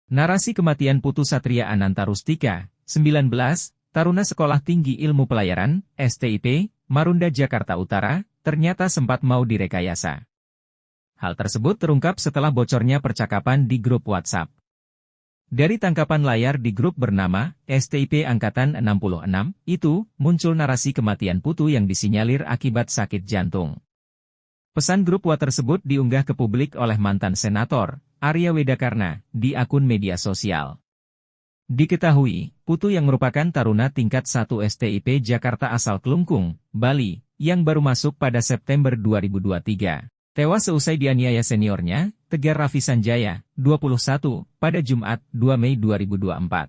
Narasi kematian Putu Satria Ananta Rustika, 19, taruna Sekolah Tinggi Ilmu Pelayaran, STIP, Marunda Jakarta Utara, ternyata sempat mau direkayasa. Hal tersebut terungkap setelah bocornya percakapan di grup WhatsApp. Dari tangkapan layar di grup bernama STIP Angkatan 66, itu muncul narasi kematian Putu yang disinyalir akibat sakit jantung. Pesan grup WhatsApp tersebut diunggah ke publik oleh mantan senator, Arya Wedakarna, di akun media sosial. Diketahui, Putu yang merupakan taruna tingkat 1 STIP Jakarta asal Kelungkung, Bali, yang baru masuk pada September 2023. Tewas seusai dianiaya seniornya, Tegar Raffi Sanjaya, 21, pada Jumat, 2 Mei 2024.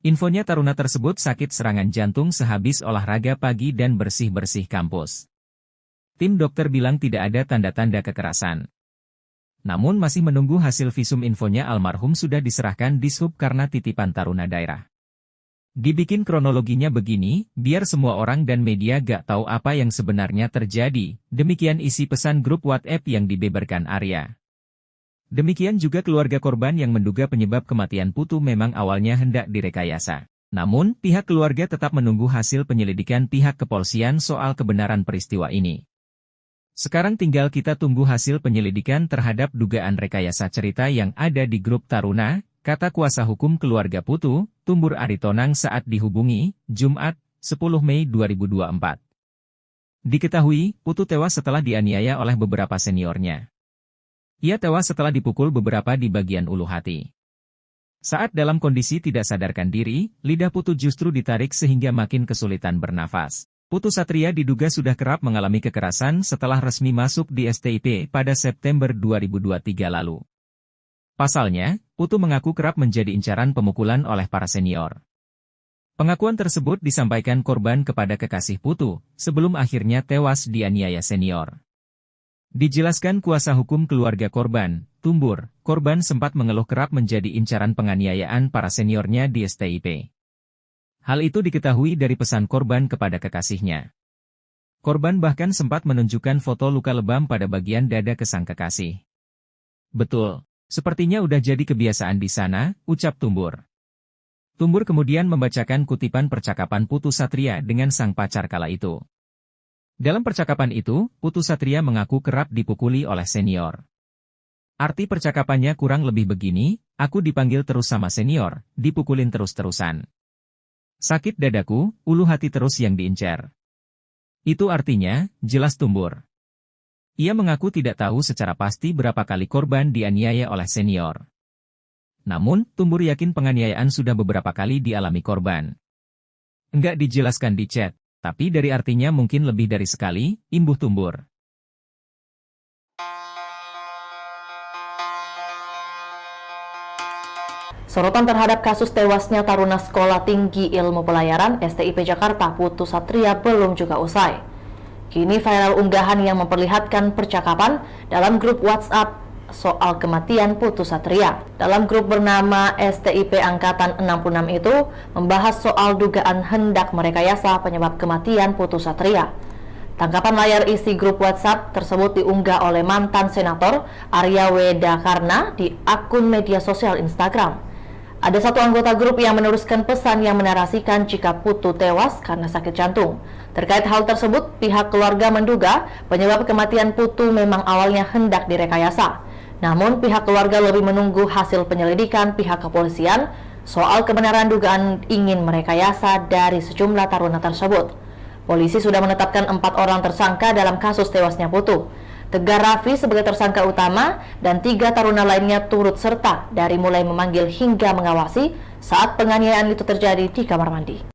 Infonya taruna tersebut sakit serangan jantung sehabis olahraga pagi dan bersih-bersih kampus. Tim dokter bilang tidak ada tanda-tanda kekerasan. Namun masih menunggu hasil visum. Infonya almarhum sudah diserahkan Dishub karena titipan taruna daerah. Dibikin kronologinya begini, biar semua orang dan media gak tahu apa yang sebenarnya terjadi. Demikian isi pesan grup WhatsApp yang dibeberkan Arya. Demikian juga keluarga korban yang menduga penyebab kematian Putu memang awalnya hendak direkayasa. Namun, pihak keluarga tetap menunggu hasil penyelidikan pihak kepolisian soal kebenaran peristiwa ini. Sekarang tinggal kita tunggu hasil penyelidikan terhadap dugaan rekayasa cerita yang ada di grup taruna, kata kuasa hukum keluarga Putu, Tumbur Aritonang saat dihubungi, Jumat, 10 Mei 2024. Diketahui, Putu tewas setelah dianiaya oleh beberapa seniornya. Ia tewas setelah dipukul beberapa di bagian ulu hati. Saat dalam kondisi tidak sadarkan diri, lidah Putu justru ditarik sehingga makin kesulitan bernafas. Putu Satria diduga sudah kerap mengalami kekerasan setelah resmi masuk di STIP pada September 2023 lalu. Pasalnya, Putu mengaku kerap menjadi incaran pemukulan oleh para senior. Pengakuan tersebut disampaikan korban kepada kekasih Putu, sebelum akhirnya tewas dianiaya senior. Dijelaskan kuasa hukum keluarga korban, Tumbur, korban sempat mengeluh kerap menjadi incaran penganiayaan para seniornya di STIP. Hal itu diketahui dari pesan korban kepada kekasihnya. Korban bahkan sempat menunjukkan foto luka lebam pada bagian dada ke sang kekasih. Betul, sepertinya udah jadi kebiasaan di sana, ucap Tumbur. Tumbur kemudian membacakan kutipan percakapan Putu Satria dengan sang pacar kala itu. Dalam percakapan itu, Putu Satria mengaku kerap dipukuli oleh senior. Arti percakapannya kurang lebih begini, aku dipanggil terus sama senior, dipukulin terus-terusan. Sakit dadaku, ulu hati terus yang diincar. Itu artinya, jelas Tumbur. Ia mengaku tidak tahu secara pasti berapa kali korban dianiaya oleh senior. Namun, Tumbur yakin penganiayaan sudah beberapa kali dialami korban. Enggak dijelaskan di chat, tapi dari artinya mungkin lebih dari sekali, imbuh Tumbur. Sorotan terhadap kasus tewasnya taruna Sekolah Tinggi Ilmu Pelayaran STIP Jakarta Putu Satria belum juga usai. Kini viral unggahan yang memperlihatkan percakapan dalam grup WhatsApp soal kematian Putu Satria. Dalam grup bernama STIP Angkatan 66 itu membahas soal dugaan hendak merekayasa penyebab kematian Putu Satria. Tangkapan layar isi grup WhatsApp tersebut diunggah oleh mantan senator Arya Wedakarna di akun media sosial Instagram. Ada satu anggota grup yang meneruskan pesan yang menarasikan jika Putu tewas karena sakit jantung. Terkait hal tersebut, pihak keluarga menduga penyebab kematian Putu memang awalnya hendak direkayasa. Namun pihak keluarga lebih menunggu hasil penyelidikan pihak kepolisian soal kebenaran dugaan ingin merekayasa dari sejumlah taruna tersebut. Polisi sudah menetapkan 4 orang tersangka dalam kasus tewasnya Putu. Tegar Raffi sebagai tersangka utama dan 3 taruna lainnya turut serta dari mulai memanggil hingga mengawasi saat penganiayaan itu terjadi di kamar mandi.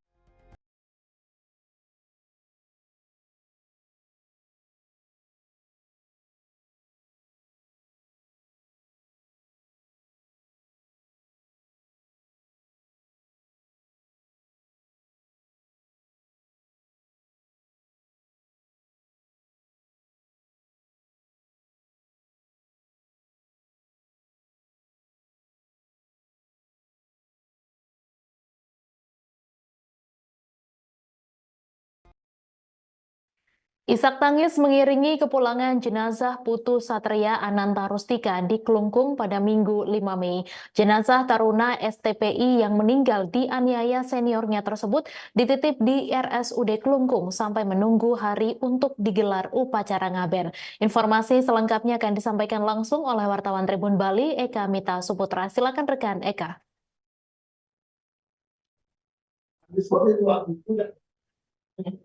Isak tangis mengiringi kepulangan jenazah Putu Satria Ananta Rustika di Klungkung pada Minggu 5 Mei. Jenazah Taruna STPI yang meninggal dianiaya seniornya tersebut dititip di RSUD Klungkung sampai menunggu hari untuk digelar upacara ngaben. Informasi selengkapnya akan disampaikan langsung oleh wartawan Tribun Bali, Eka Mita Suputra. Silakan rekan Eka.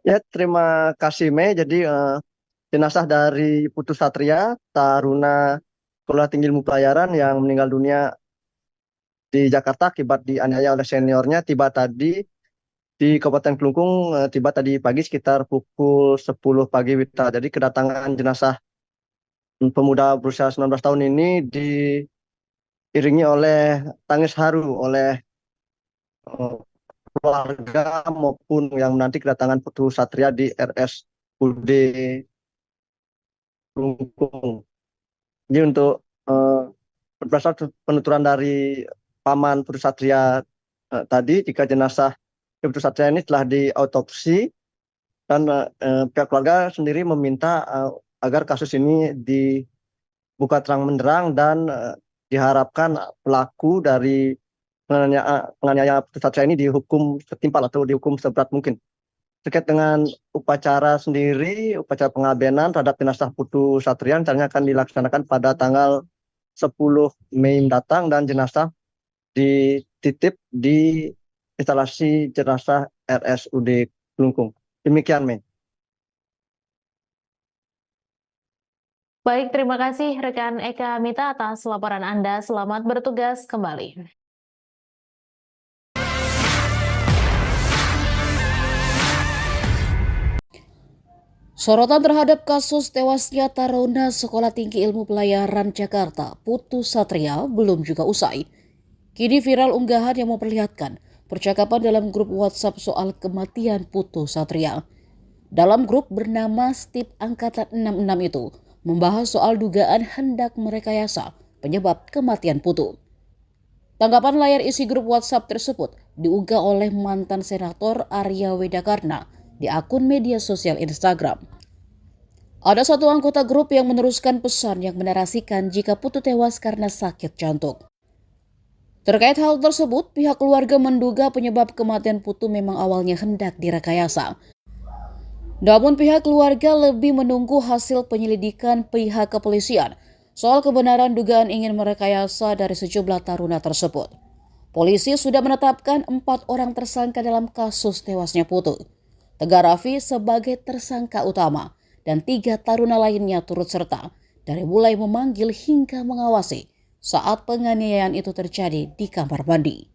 Ya, terima kasih Mei. Jadi jenazah dari Putu Satria, Taruna Sekolah Tinggi Ilmu Pelayaran yang meninggal dunia di Jakarta akibat dianiaya oleh seniornya tiba tadi di Kabupaten Kelungkung, tiba tadi pagi sekitar pukul 10 pagi Wita. Jadi kedatangan jenazah pemuda berusia 19 tahun ini diiringi oleh tangis haru oleh eh, keluarga maupun yang menanti kedatangan Putu Satria di RSUD Kelungkung. Jadi untuk eh, berdasarkan penuturan dari Paman Putu Satria tadi, jika jenazah Putu Satria ini telah diautopsi dan pihak keluarga sendiri meminta agar kasus ini dibuka terang benderang dan diharapkan pelaku dari penganiayaan Putu Satria ini dihukum setimpal atau dihukum seberat mungkin. Terkait dengan upacara sendiri, upacara pengabenan terhadap jenazah Putu Satria rencananya akan dilaksanakan pada tanggal 10 Mei mendatang dan jenazah dititip di instalasi jenazah RSUD Kelungkung. Demikian, Mei. Baik, terima kasih rekan Eka Mita atas laporan Anda. Selamat bertugas kembali. Sorotan terhadap kasus tewasnya Taruna Sekolah Tinggi Ilmu Pelayaran Jakarta, Putu Satria, belum juga usai. Kini viral unggahan yang memperlihatkan percakapan dalam grup WhatsApp soal kematian Putu Satria. Dalam grup bernama Stip Angkatan 66 itu membahas soal dugaan hendak merekayasa penyebab kematian Putu. Tanggapan layar isi grup WhatsApp tersebut diunggah oleh mantan senator Arya Wedakarna di akun media sosial Instagram. Ada satu anggota grup yang meneruskan pesan yang menarasikan jika Putu tewas karena sakit jantung. Terkait hal tersebut, pihak keluarga menduga penyebab kematian Putu memang awalnya hendak direkayasa. Namun pihak keluarga lebih menunggu hasil penyelidikan pihak kepolisian soal kebenaran dugaan ingin merekayasa dari sejumlah taruna tersebut. Polisi sudah menetapkan 4 orang tersangka dalam kasus tewasnya Putu. Tegar Raffi sebagai tersangka utama dan 3 taruna lainnya turut serta dari mulai memanggil hingga mengawasi saat penganiayaan itu terjadi di kamar mandi.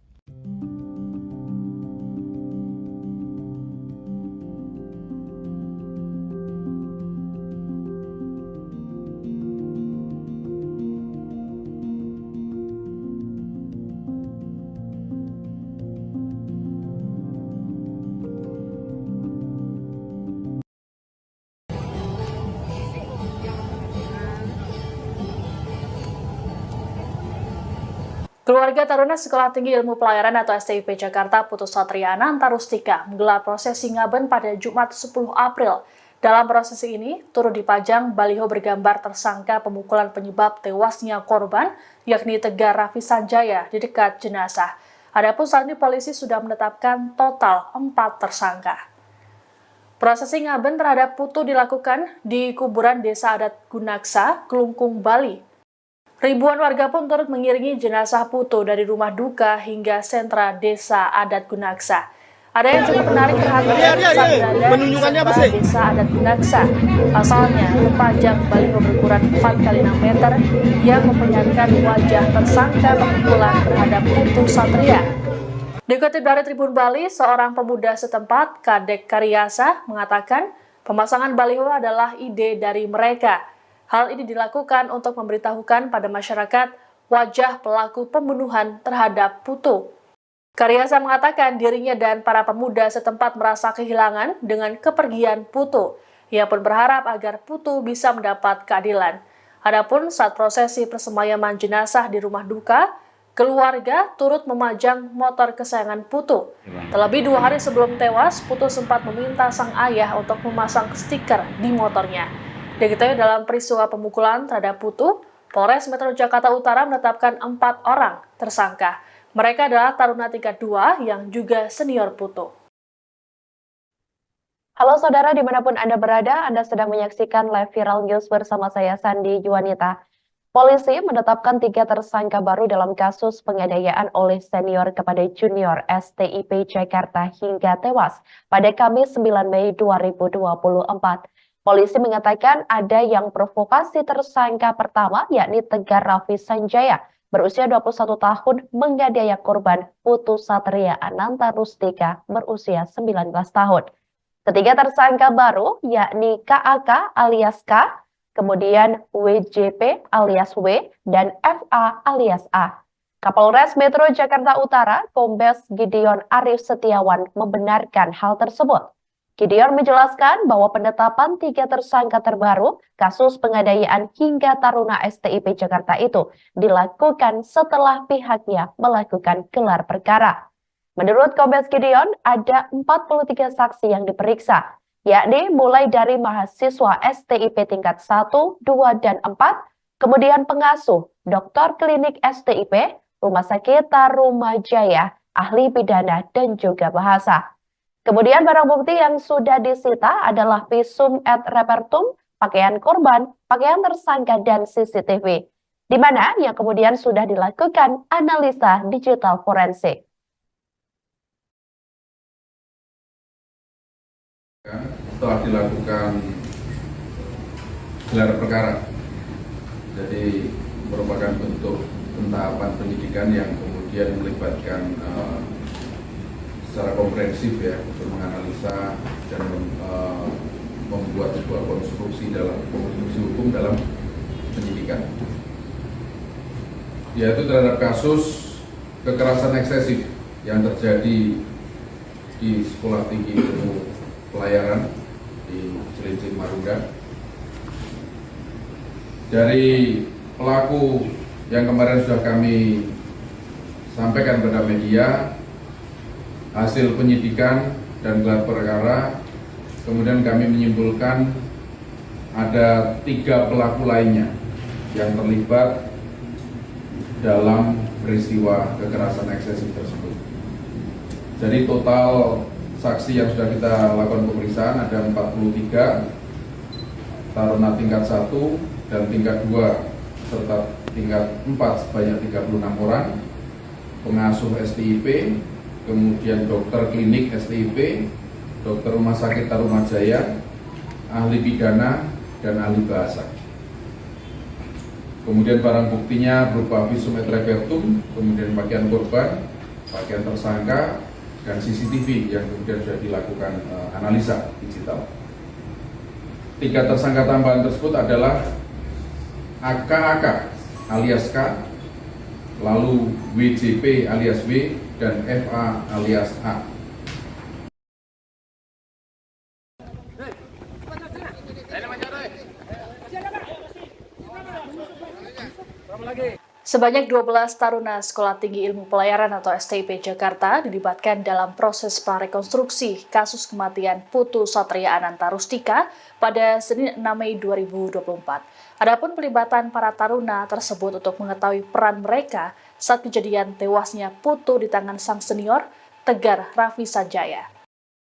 Keluarga Taruna Sekolah Tinggi Ilmu Pelayaran atau STIP Jakarta Putu Satria Ananta Rustika menggelar prosesi ngaben pada Jumat 10 April. Dalam prosesi ini, turut dipajang baliho bergambar tersangka pemukulan penyebab tewasnya korban, yakni Tegar Raffi Sanjaya di dekat jenazah. Adapun saat ini polisi sudah menetapkan total 4 tersangka. Prosesi ngaben terhadap Putu dilakukan di kuburan Desa Adat Gunaksa, Kelungkung, Bali. Ribuan warga pun turut mengiringi jenazah Putu dari rumah duka hingga sentra Desa Adat Gunaksa. Ada yang cukup menarik perhatian saat berada di sentra Desa Adat Gunaksa. Pasalnya, terpajang baliho berukuran 4x6 meter yang memperlihatkan wajah tersangka pemukulan terhadap Putu Satria. Dikutip dari Tribun Bali, seorang pemuda setempat, Kadek Karyasa, mengatakan pemasangan baliho adalah ide dari mereka. Hal ini dilakukan untuk memberitahukan pada masyarakat wajah pelaku pembunuhan terhadap Putu. Karyasa mengatakan dirinya dan para pemuda setempat merasa kehilangan dengan kepergian Putu. Ia pun berharap agar Putu bisa mendapat keadilan. Adapun saat prosesi persemayaman jenazah di rumah duka, Keluarga turut memajang motor kesayangan Putu. Terlebih 2 hari sebelum tewas, Putu sempat meminta sang ayah untuk memasang stiker di motornya. Diketahui dalam peristiwa pemukulan terhadap Putu, Polres Metro Jakarta Utara menetapkan 4 orang tersangka. Mereka adalah taruna tingkat 2 yang juga senior Putu. Halo saudara, dimanapun Anda berada, Anda sedang menyaksikan live viral news bersama saya, Sandi Juanita. Polisi menetapkan 3 tersangka baru dalam kasus penganiayaan oleh senior kepada junior STIP Jakarta hingga tewas pada Kamis 9 Mei 2024. Polisi mengatakan ada yang provokasi tersangka pertama, yakni Tegar Raffi Sanjaya, berusia 21 tahun, menganiaya korban Putu Satria Ananta Rustika, berusia 19 tahun. Ketiga tersangka baru yakni KAK alias K, kemudian WJP alias W, dan FA alias A. Kapolres Metro Jakarta Utara, Kombes Gideon Arif Setiawan membenarkan hal tersebut. Gideon menjelaskan bahwa penetapan 3 tersangka terbaru kasus penganiayaan hingga taruna STIP Jakarta itu dilakukan setelah pihaknya melakukan gelar perkara. Menurut Kombes Gideon, ada 43 saksi yang diperiksa, yakni mulai dari mahasiswa STIP tingkat 1, 2, dan 4, kemudian pengasuh, dokter klinik STIP, Rumah Sakit Tarumajaya, ahli pidana, dan juga bahasa. Kemudian barang bukti yang sudah disita adalah visum et repertum, pakaian korban, pakaian tersangka, dan CCTV, di mana yang kemudian sudah dilakukan analisa digital forensik. Setelah dilakukan gelar perkara, jadi merupakan bentuk pentahapan penyidikan yang kemudian melibatkan secara komprehensif ya untuk menganalisa dan membuat sebuah konstruksi hukum dalam penyidikan, yaitu terhadap kasus kekerasan eksesif yang terjadi di Sekolah Tinggi Ilmu Pelayaran di Cilincing Marunda. Dari pelaku yang kemarin sudah kami sampaikan kepada media, hasil penyidikan dan gelar perkara, kemudian kami menyimpulkan ada 3 pelaku lainnya yang terlibat dalam peristiwa kekerasan eksesif tersebut. Jadi total saksi yang sudah kita lakukan pemeriksaan ada 43, taruna tingkat 1 dan tingkat 2 serta tingkat 4 sebanyak 36 orang, pengasuh STIP, kemudian dokter klinik STIP, dokter Rumah Sakit Tarumajaya, ahli pidana, dan ahli bahasa. Kemudian barang buktinya berupa visum et repertum, kemudian pakaian korban, pakaian tersangka, dan CCTV yang kemudian sudah dilakukan analisa digital. 3 tersangka tambahan tersebut adalah AKAK alias K, lalu WJP alias W, dan FA alias A. Sebanyak 12 taruna Sekolah Tinggi Ilmu Pelayaran atau STIP Jakarta dilibatkan dalam proses prarekonstruksi kasus kematian Putu Satria Ananta Rustika pada Senin 6 Mei 2024. Adapun pelibatan para taruna tersebut untuk mengetahui peran mereka saat kejadian tewasnya Putu di tangan sang senior, Tegar Raffi Sanjaya.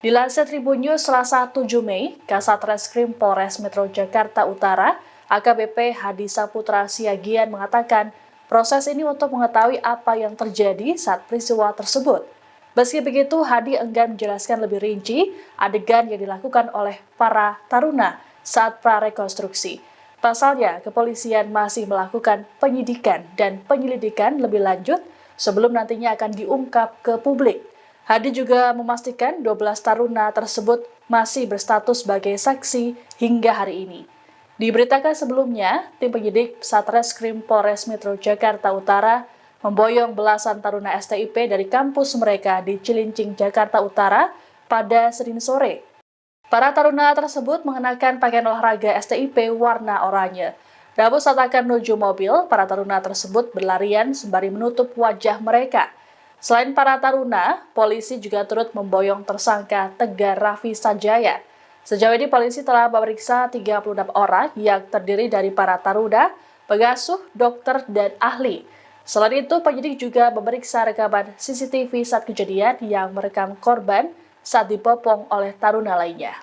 Dilansir Tribun News Selasa 7 Mei, Kasat Reskrim Polres Metro Jakarta Utara, AKBP Hadi Saputra Siagian mengatakan, proses ini untuk mengetahui apa yang terjadi saat peristiwa tersebut. Meski begitu, Hadi enggan menjelaskan lebih rinci adegan yang dilakukan oleh para taruna saat prarekonstruksi. Pasalnya, kepolisian masih melakukan penyidikan dan penyelidikan lebih lanjut sebelum nantinya akan diungkap ke publik. Hadi juga memastikan 12 taruna tersebut masih berstatus sebagai saksi hingga hari ini. Diberitakan sebelumnya, tim penyidik Satreskrim Polres Metro Jakarta Utara memboyong belasan taruna STIP dari kampus mereka di Cilincing, Jakarta Utara pada Senin sore. Para taruna tersebut mengenakan pakaian olahraga STIP warna oranye. Rabu saat akan menuju mobil, para taruna tersebut berlarian sembari menutup wajah mereka. Selain para taruna, polisi juga turut memboyong tersangka Tegar Raffi Sanjaya. Sejauh ini polisi telah memeriksa 36 orang yang terdiri dari para taruna, pengasuh, dokter, dan ahli. Selain itu, penyidik juga memeriksa rekaman CCTV saat kejadian yang merekam korban saat dibopong oleh taruna lainnya.